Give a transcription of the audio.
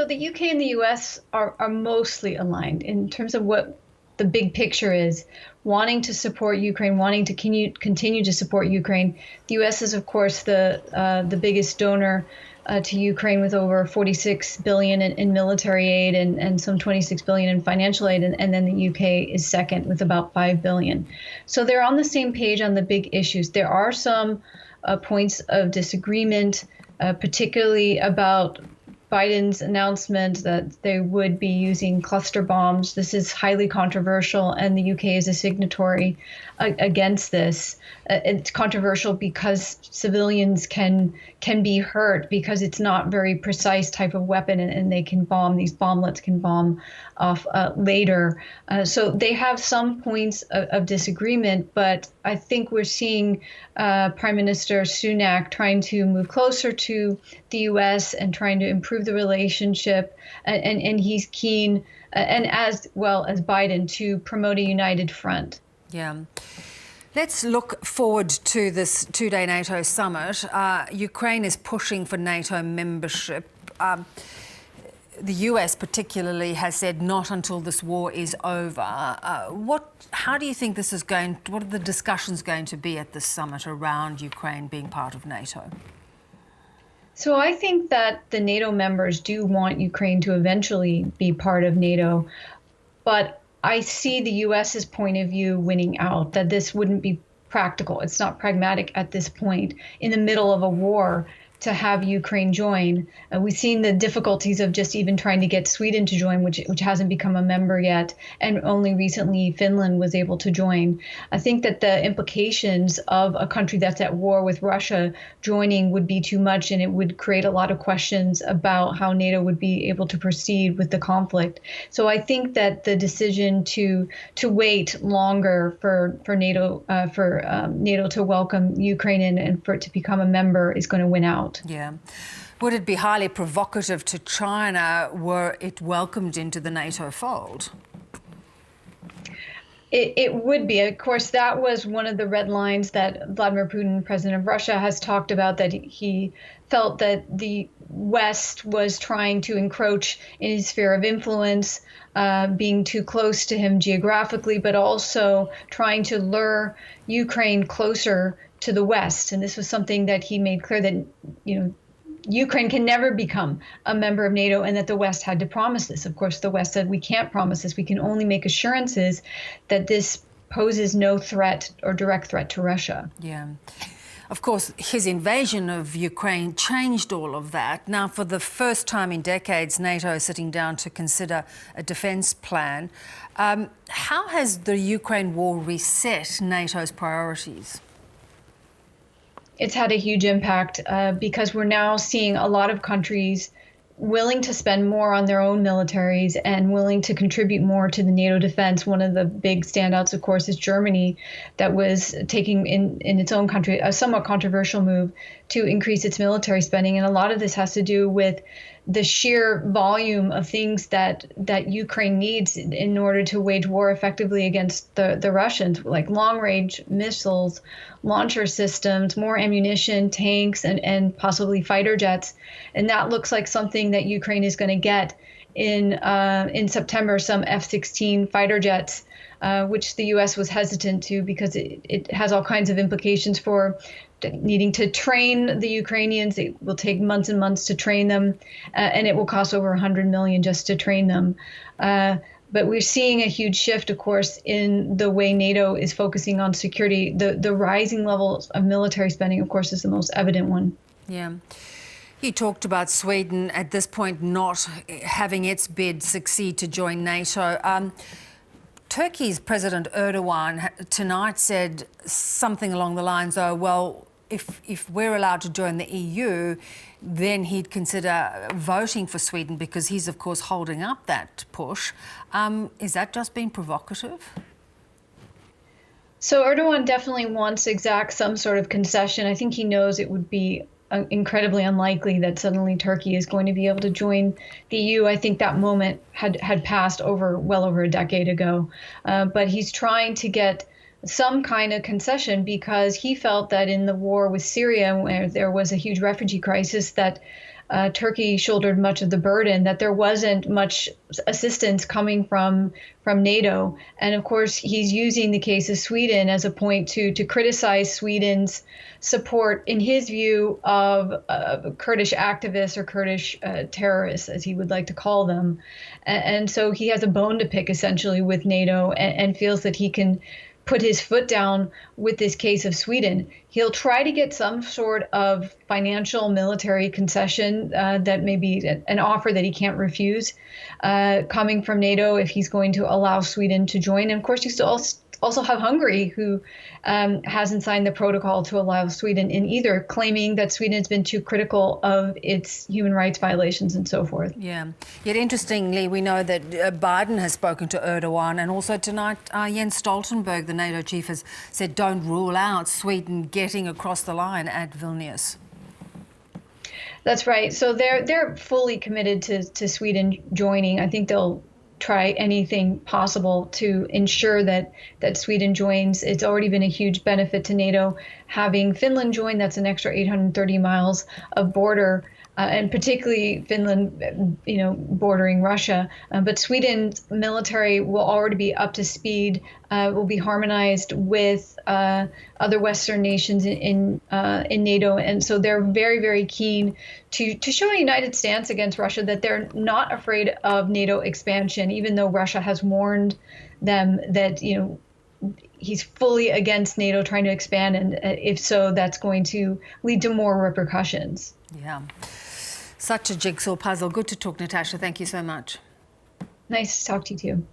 So the UK and the US are mostly aligned in terms of what the big picture is, wanting to support Ukraine, wanting to continue to support Ukraine. The US is, of course, the biggest donor to Ukraine with over 46 billion in military aid and some 26 billion in financial aid, and then the UK is second with about 5 billion. So they're on the same page on the big issues. There are some points of disagreement, particularly about Biden's announcement that they would be using cluster bombs. This is highly controversial, and the UK is a signatory against this. It's controversial because civilians can be hurt because it's not very precise type of weapon, and they can bomb. These bomblets can bomb off later. So they have some points of disagreement, but I think we're seeing Prime Minister Sunak trying to move closer to the U.S. and trying to improve the relationship, and he's keen, and as well as Biden, to promote a united front. Yeah. Let's look forward to this two-day NATO summit. Ukraine is pushing for NATO membership. The US particularly has said not until this war is over. How do you think this is going? What are the discussions going to be at this summit around Ukraine being part of NATO? So I think that the NATO members do want Ukraine to eventually be part of NATO, but I see the US's point of view winning out, that this wouldn't be practical. It's not pragmatic at this point in the middle of a war to have Ukraine join. We've seen the difficulties of just even trying to get Sweden to join, which hasn't become a member yet, and only recently Finland was able to join. I think that the implications of a country that's at war with Russia joining would be too much, and it would create a lot of questions about how NATO would be able to proceed with the conflict. So I think that the decision to wait longer for NATO NATO to welcome Ukraine in and for it to become a member is going to win out. Yeah. Would it be highly provocative to China were it welcomed into the NATO fold? It would be. Of course, that was one of the red lines that Vladimir Putin, president of Russia, has talked about, that he felt that the West was trying to encroach in his sphere of influence, being too close to him geographically, but also trying to lure Ukraine closer to the West. And this was something that he made clear, that, Ukraine can never become a member of NATO, and that the West had to promise this. Of course, the West said, we can't promise this. We can only make assurances that this poses no threat or direct threat to Russia. Yeah. Of course, his invasion of Ukraine changed all of that. Now, for the first time in decades, NATO is sitting down to consider a defence plan. How has the Ukraine war reset NATO's priorities? It's had a huge impact because we're now seeing a lot of countries willing to spend more on their own militaries and willing to contribute more to the NATO defense. One of the big standouts, of course, is Germany, that was taking in its own country a somewhat controversial move to increase its military spending. And a lot of this has to do with the sheer volume of things that Ukraine needs in order to wage war effectively against the Russians, like long-range missiles, launcher systems, more ammunition, tanks, and possibly fighter jets. And that looks like something that Ukraine is going to get in September, some F-16 fighter jets, which the U.S. was hesitant to because it has all kinds of implications for needing to train the Ukrainians. It will take months and months to train them, and it will cost over $100 million just to train them. But we're seeing a huge shift, of course, in the way NATO is focusing on security. The rising levels of military spending, of course, is the most evident one. Yeah. You talked about Sweden at this point not having its bid succeed to join NATO. Turkey's President Erdogan tonight said something along the lines of, well, if we're allowed to join the EU, then he'd consider voting for Sweden because he's, of course, holding up that push. Is that just being provocative? So Erdogan definitely wants to exact some sort of concession. I think he knows it would be incredibly unlikely that suddenly Turkey is going to be able to join the EU. I think that moment had passed well over a decade ago. But he's trying to get some kind of concession because he felt that in the war with Syria, where there was a huge refugee crisis, that Turkey shouldered much of the burden, that there wasn't much assistance coming from NATO. And of course, he's using the case of Sweden as a point to criticize Sweden's support, in his view, of Kurdish activists or Kurdish terrorists, as he would like to call them. And so he has a bone to pick, essentially, with NATO, and feels that he can put his foot down with this case of Sweden. He'll try to get some sort of financial military concession that may be an offer that he can't refuse coming from NATO if he's going to allow Sweden to join. And of course, you still also have Hungary, who hasn't signed the protocol to allow Sweden in either, claiming that Sweden has been too critical of its human rights violations and so forth. Yeah. Yet interestingly, we know that Biden has spoken to Erdogan, and also tonight Jens Stoltenberg, the NATO chief, has said don't rule out Sweden getting across the line at Vilnius. That's right. So they're fully committed to Sweden joining. I think they'll try anything possible to ensure that Sweden joins. It's already been a huge benefit to NATO having Finland join. That's an extra 830 miles of border, and particularly Finland, bordering Russia. But Sweden's military will already be up to speed, will be harmonized with other Western nations in NATO, and so they're very, very keen to show a united stance against Russia, that they're not afraid of NATO expansion, even though Russia has warned them that he's fully against NATO trying to expand, and if so, that's going to lead to more repercussions. Yeah. Such a jigsaw puzzle. Good to talk, Natasha. Thank you so much. Nice to talk to you too.